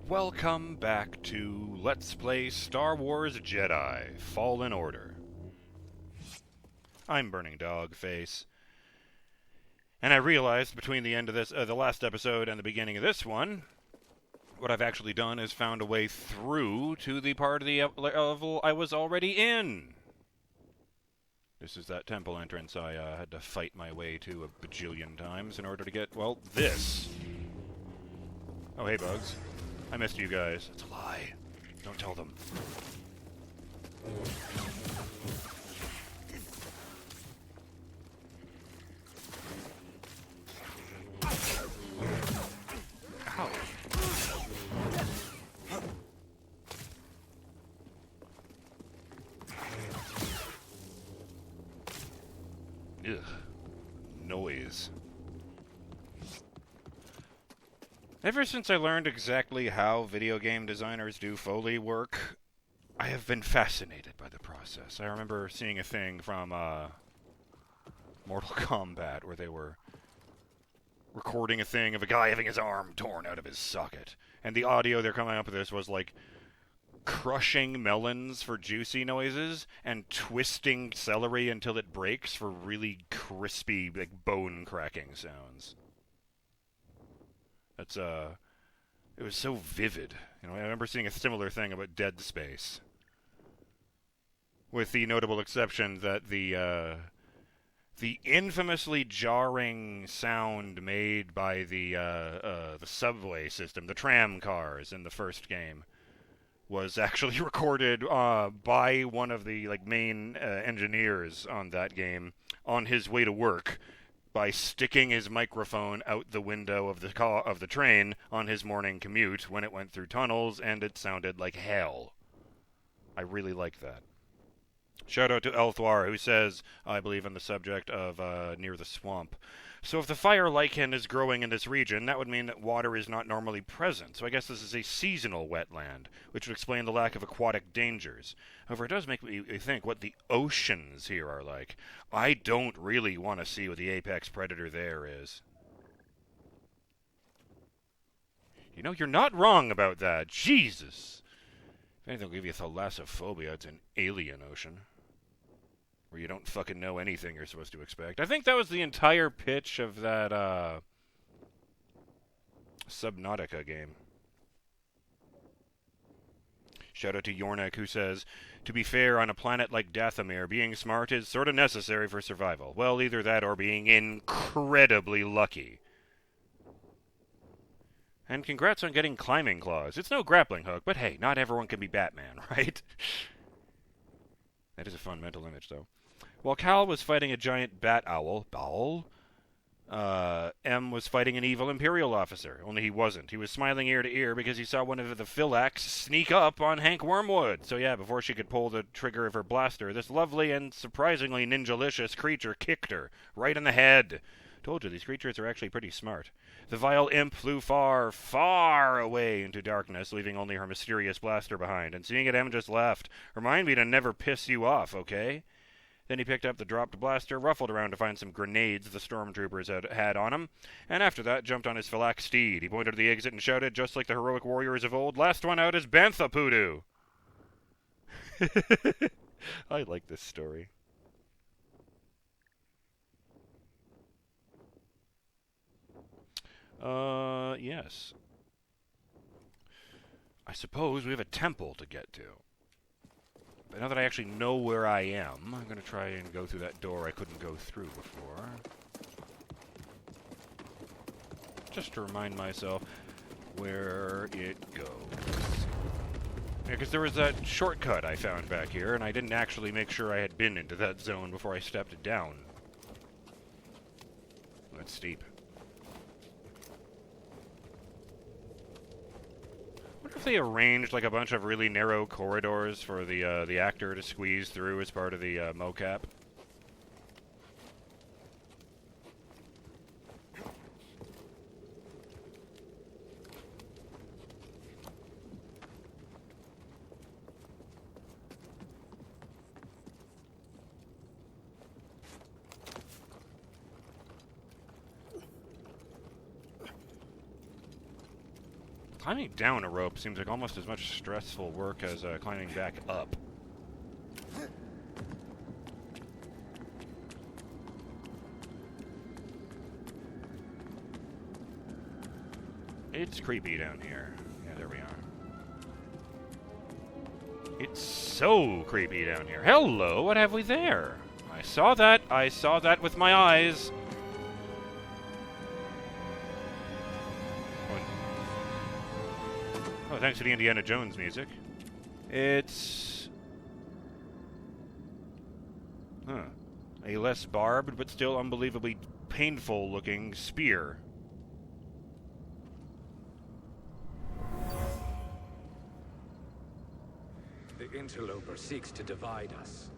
Welcome back to Let's Play Star Wars Jedi Fallen Order. I'm BurningDogFace, and I realized between the end of the last episode and the beginning of this one, what I've actually done is found a way through to the part of the level I was already in. This is that temple entrance I had to fight my way to a bajillion times in order to get, well, this. Oh, hey, Bugs. I missed you guys. It's a lie. Don't tell them. Ow. Ugh. Noise. Ever since I learned exactly how video game designers do Foley work, I have been fascinated by the process. I remember seeing a thing from Mortal Kombat where they were recording a thing of a guy having his arm torn out of his socket. And the audio they're coming up with this was like crushing melons for juicy noises and twisting celery until it breaks for really crispy, like bone-cracking sounds. That's, it was so vivid. You know, I remember seeing a similar thing about Dead Space. With the notable exception that the infamously jarring sound made by the subway system, the tram cars in the first game, was actually recorded by one of the main engineers on that game on his way to work, by sticking his microphone out the window of the train on his morning commute when it went through tunnels, and it sounded like hell. I really like that. Shout out to Elthwar, who says, I believe on the subject of near the swamp. So if the fire lichen is growing in this region, that would mean that water is not normally present. So I guess this is a seasonal wetland, which would explain the lack of aquatic dangers. However, it does make me think what the oceans here are like. I don't really want to see what the apex predator there is. You know, you're not wrong about that. Jesus! If anything will give you thalassophobia, it's an alien ocean, where you don't fucking know anything you're supposed to expect. I think that was the entire pitch of that, Subnautica game. Shout out to Yornek, who says, to be fair, on a planet like Dathomir, being smart is sort of necessary for survival. Well, either that or being incredibly lucky. And congrats on getting climbing claws. It's no grappling hook, but hey, not everyone can be Batman, right? That is a fun mental image, though. While Cal was fighting a giant bat owl, M was fighting an evil Imperial officer, only he wasn't. He was smiling ear to ear because he saw one of the Philax sneak up on Hank Wormwood. So yeah, before she could pull the trigger of her blaster, this lovely and surprisingly ninjalicious creature kicked her right in the head. Told you, these creatures are actually pretty smart. The vile imp flew far, far away into darkness, leaving only her mysterious blaster behind. And seeing it, M just laughed. Remind me to never piss you off, okay? Then he picked up the dropped blaster, ruffled around to find some grenades the stormtroopers had on him, and after that jumped on his Philax steed. He pointed to the exit and shouted, just like the heroic warriors of old, "Last one out is Bantha Poodoo!" I like this story. Yes. I suppose we have a temple to get to. But now that I actually know where I am, I'm going to try and go through that door I couldn't go through before. Just to remind myself where it goes. Yeah, because there was that shortcut I found back here, and I didn't actually make sure I had been into that zone before I stepped down. That's steep. I wonder if they arranged like a bunch of really narrow corridors for the actor to squeeze through as part of the mocap. Climbing down a rope seems like almost as much stressful work as climbing back up. It's creepy down here. Yeah, there we are. It's so creepy down here. Hello, what have we there? I saw that with my eyes. Oh, thanks to the Indiana Jones music. It's... a less barbed, but still unbelievably painful-looking spear. The interloper seeks to divide us.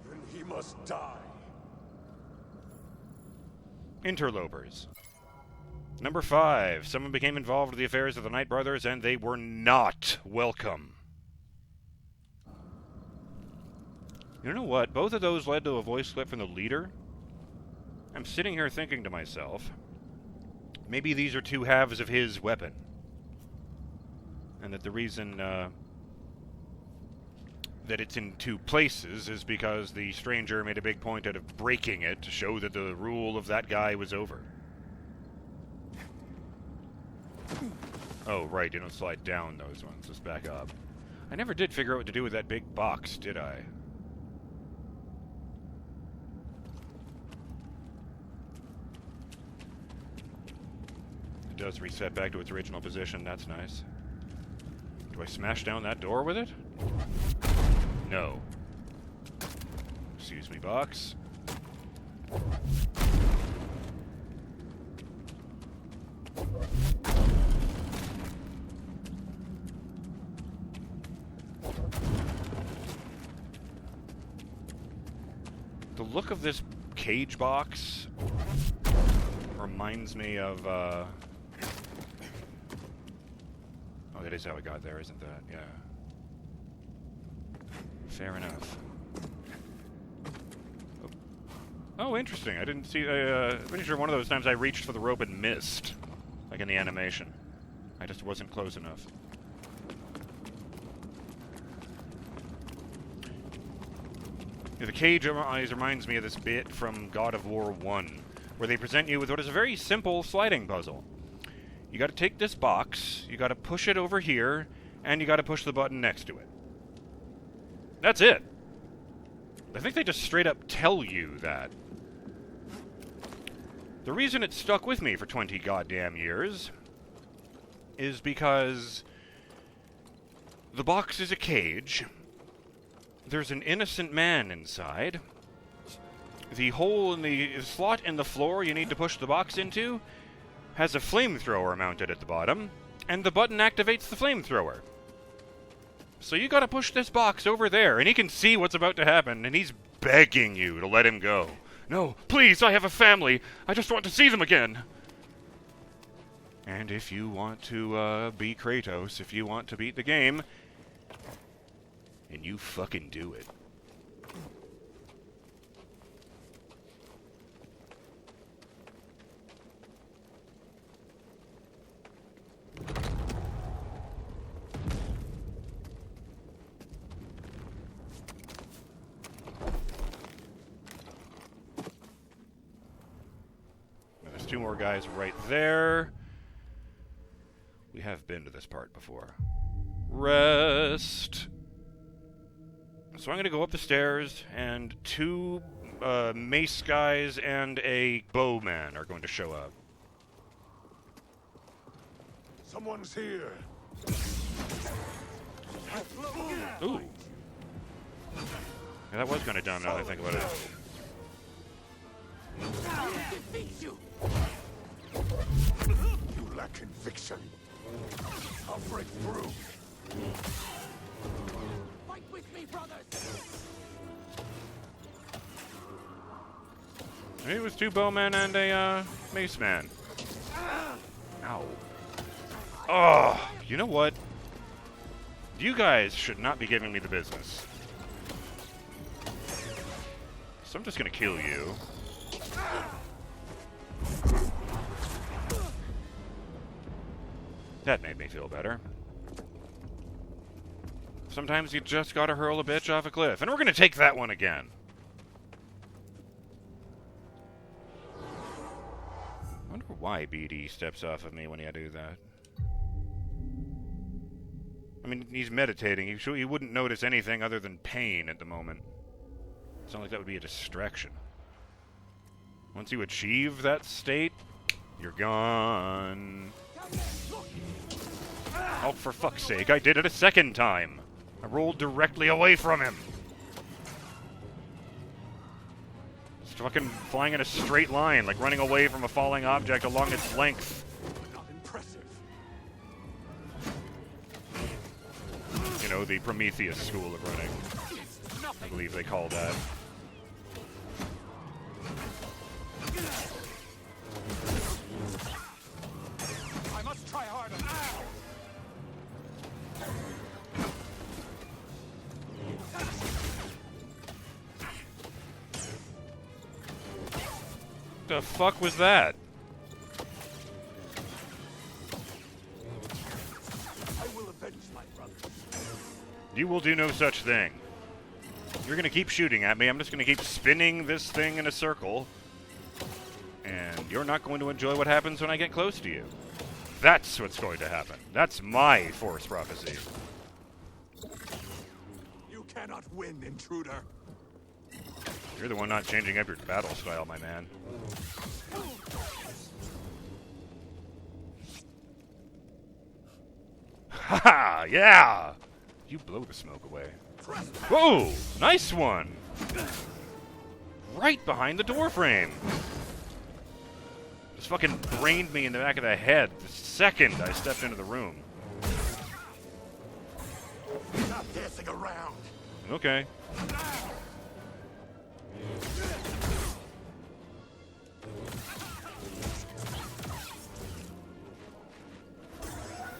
Then he must die. Interlopers. Number 5. Someone became involved with the affairs of the Knight brothers, and they were not welcome. You know what? Both of those led to a voice clip from the leader. I'm sitting here thinking to myself, maybe these are two halves of his weapon. And that the reason that it's in two places is because the stranger made a big point out of breaking it to show that the rule of that guy was over. Oh, right, you don't slide down those ones. Just back up. I never did figure out what to do with that big box, did I? It does reset back to its original position. That's nice. Do I smash down that door with it? No. Excuse me, box. The look of this cage box reminds me of, oh, that is how it got there, isn't that? Yeah. Fair enough. Oh, interesting. I didn't see, pretty sure one of those times I reached for the rope and missed. Like in the animation. I just wasn't close enough. Yeah, the cage always reminds me of this bit from God of War 1, where they present you with what is a very simple sliding puzzle. You gotta take this box, you gotta push it over here, and you gotta push the button next to it. That's it. I think they just straight up tell you that. The reason it stuck with me for 20 goddamn years is because the box is a cage. There's an innocent man inside. The hole in the slot in the floor you need to push the box into has a flamethrower mounted at the bottom, and the button activates the flamethrower. So you gotta push this box over there, and he can see what's about to happen, and he's begging you to let him go. No, please, I have a family. I just want to see them again. And if you want to be Kratos, if you want to beat the game, and you fucking do it. There's two more guys right there. We have been to this part before. Rest. So I'm going to go up the stairs, and two mace guys and a bowman are going to show up. Someone's here. Ooh. Yeah, that was kind of dumb now that I think about it. You lack conviction. I'll break through. Fight with me, brothers! Maybe it was two bowmen and a mace man. Ow. Oh, you know what? You guys should not be giving me the business. So I'm just gonna kill you. That made me feel better. Sometimes you just gotta hurl a bitch off a cliff. And we're gonna take that one again. I wonder why BD steps off of me when I do that. I mean, he's meditating. He wouldn't notice anything other than pain at the moment. It's not like that would be a distraction. Once you achieve that state, you're gone. Oh, for fuck's sake, I did it a second time. I rolled directly away from him. Just fucking flying in a straight line, like running away from a falling object along its length. Not impressive. You know, the Prometheus school of running. I believe they call that. I must try harder. The fuck was that? I will avenge my brothers. You will do no such thing. You're gonna keep shooting at me. I'm just gonna keep spinning this thing in a circle. And you're not going to enjoy what happens when I get close to you. That's what's going to happen. That's my Force prophecy. You cannot win, intruder. You're the one not changing up your battle style, my man. Haha, yeah! You blow the smoke away. Whoa! Nice one! Right behind the door frame. Just fucking brained me in the back of the head the second I stepped into the room. Stop dancing around. Okay.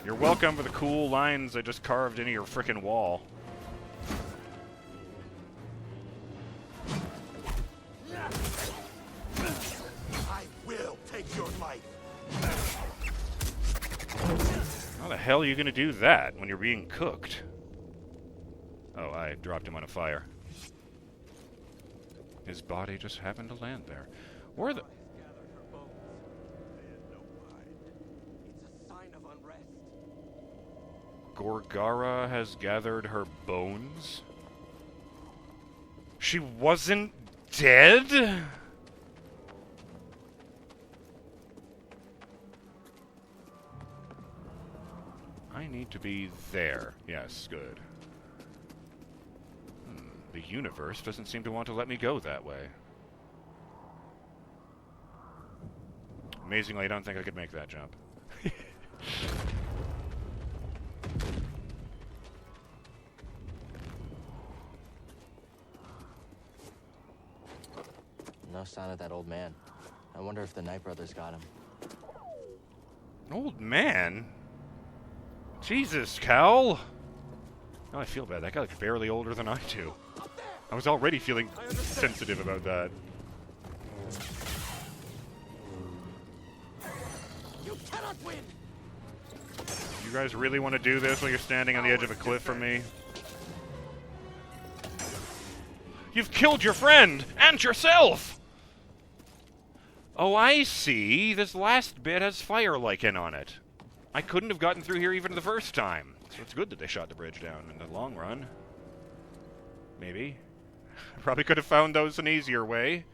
You're welcome for the cool lines I just carved into your frickin' wall. I will take your life. How the hell are you gonna do that when you're being cooked? Oh, I dropped him on a fire. His body just happened to land there. Where the... It's a sign of unrest. Gorgara has gathered her bones? She wasn't dead? I need to be there. Yes, good. The universe doesn't seem to want to let me go that way. Amazingly, I don't think I could make that jump. No sign of that old man. I wonder if the Knight brothers got him. Old man? Jesus, Cal! Now I feel bad. That guy looks barely older than I do. I was already feeling sensitive about that. You cannot win. You guys really want to do this while you're standing on the edge of a cliff from me? You've killed your friend! And yourself! Oh, I see. This last bit has fire lichen on it. I couldn't have gotten through here even the first time. So it's good that they shot the bridge down in the long run. Maybe. I probably could have found those an easier way.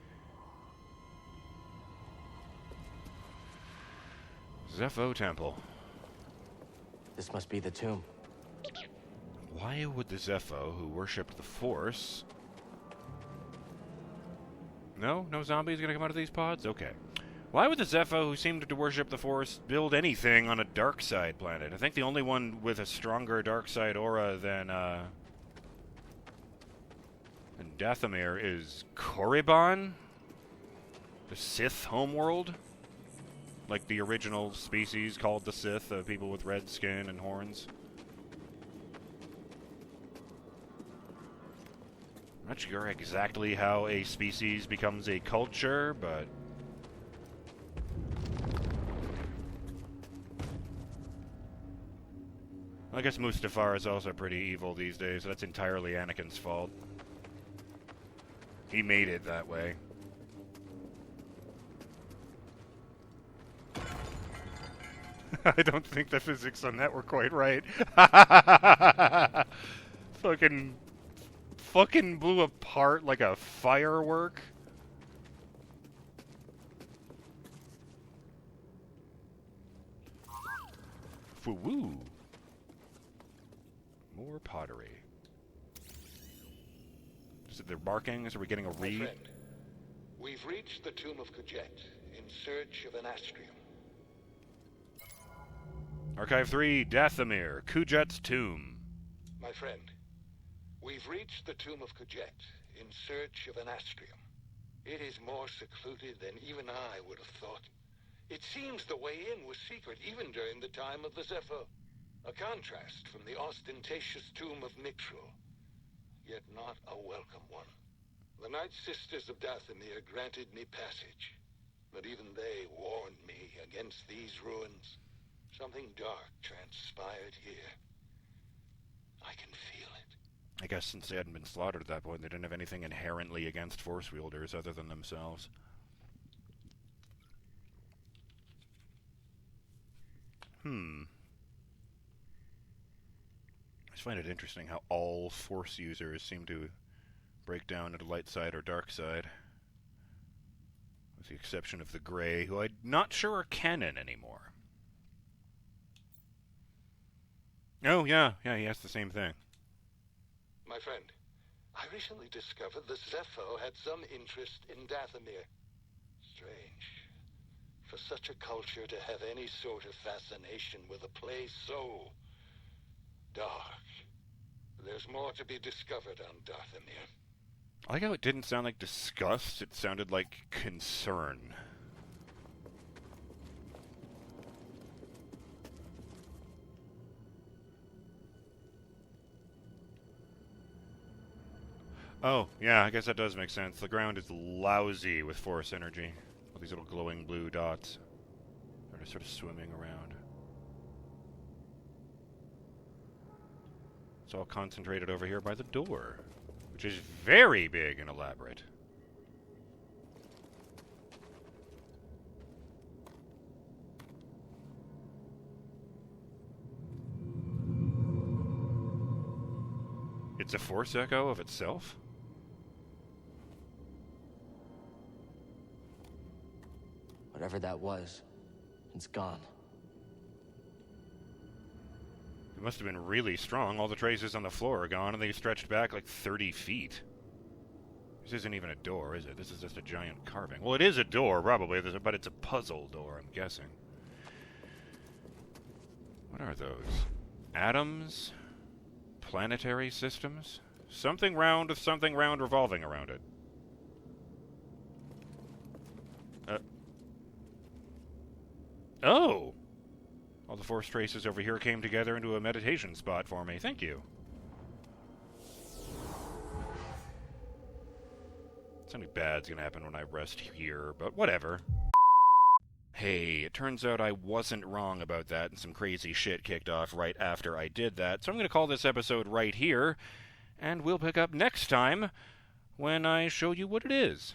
Zeffo Temple. This must be the tomb. Why would the Zeffo, who worshipped the Force... No? No zombies gonna come out of these pods? Okay. Why would the Zeffo, who seemed to worship the Force, build anything on a dark side planet? I think the only one with a stronger dark side aura than Dathomir is Korriban? The Sith homeworld? Like the original species called the Sith, people with red skin and horns. I'm not sure exactly how a species becomes a culture, but... I guess Mustafar is also pretty evil these days, so that's entirely Anakin's fault. He made it that way. I don't think the physics on that were quite right. Fucking blew apart like a firework. Woo-woo. More pottery. Is it their markings? Are we getting a read? My friend, we've reached the tomb of Kujet in search of an astrium. Archive 3, Dathomir, Kujet's tomb. My friend, we've reached the tomb of Kujet in search of an astrium. It is more secluded than even I would have thought. It seems the way in was secret even during the time of the Zeffo. A contrast from the ostentatious tomb of Mixrul, yet not a welcome one. The Night Sisters of Dathomir granted me passage, but even they warned me against these ruins. Something dark transpired here. I can feel it. I guess since they hadn't been slaughtered at that point, they didn't have anything inherently against Force wielders other than themselves. I just find it interesting how all Force users seem to break down into light side or dark side. With the exception of the Grey, who I'm not sure are canon anymore. Oh, yeah, he has the same thing. My friend, I recently discovered the Zeffo had some interest in Dathomir. Strange. For such a culture to have any sort of fascination with a place so dark. There's more to be discovered on Dathomir. I like how it didn't sound like disgust, it sounded like concern. Oh, yeah, I guess that does make sense. The ground is lousy with Force energy. All these little glowing blue dots. They're just sort of swimming around. It's all concentrated over here by the door, which is very big and elaborate. It's a Force echo of itself? Whatever that was, it's gone. It must have been really strong. All the traces on the floor are gone, and they stretched back like 30 feet. This isn't even a door, is it? This is just a giant carving. Well, it is a door, probably, but it's a puzzle door, I'm guessing. What are those? Atoms? Planetary systems? Something round with something round revolving around it. Oh! All the Force traces over here came together into a meditation spot for me. Thank you. Something bad's gonna happen when I rest here, but whatever. Hey, it turns out I wasn't wrong about that, and some crazy shit kicked off right after I did that, so I'm gonna call this episode right here, and we'll pick up next time when I show you what it is.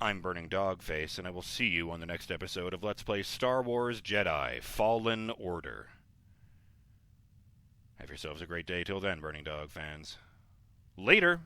I'm BurningDogFace, and I will see you on the next episode of Let's Play Star Wars Jedi Fallen Order. Have yourselves a great day till then, Burning Dog fans. Later!